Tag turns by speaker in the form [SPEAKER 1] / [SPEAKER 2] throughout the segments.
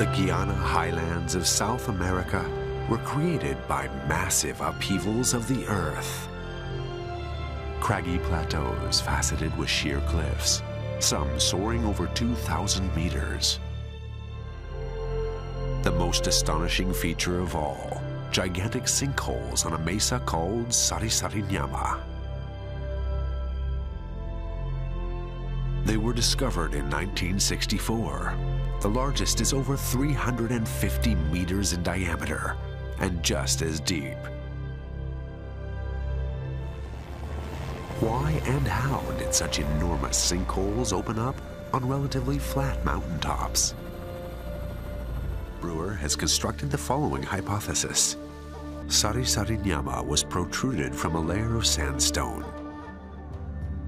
[SPEAKER 1] The Guiana highlands of South America were created by massive upheavals of the earth. Craggy plateaus faceted with sheer cliffs, some soaring over 2,000 meters. The most astonishing feature of all, gigantic sinkholes on a mesa called Sari-Sari-Nyama. They were discovered in 1964. The largest is over 350 meters in diameter and just as deep. Why and how did such enormous sinkholes open up on relatively flat mountaintops? Brewer has constructed the following hypothesis. Sari-Sari-Nyama was protruded from a layer of sandstone.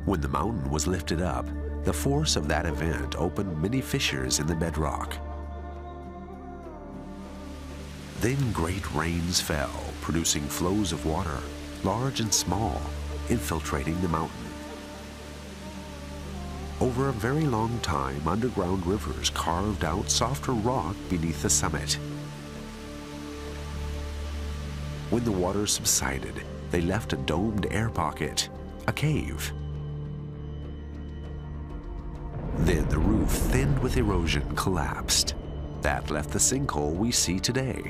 [SPEAKER 1] When the mountain was lifted up, the force of that event opened many fissures in the bedrock. Then great rains fell, producing flows of water, large and small, infiltrating the mountain. Over a very long time, underground rivers carved out softer rock beneath the summit. When the water subsided, they left a domed air pocket, a cave. Then the roof, thinned with erosion, collapsed. That left the sinkhole we see today.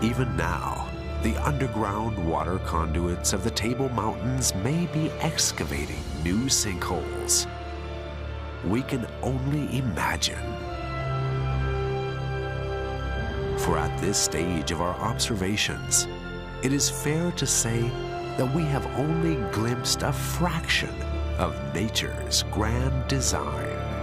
[SPEAKER 1] Even now, the underground water conduits of the Table Mountains may be excavating new sinkholes. We can only imagine. For at this stage of our observations, it is fair to say that we have only glimpsed a fraction of nature's grand design.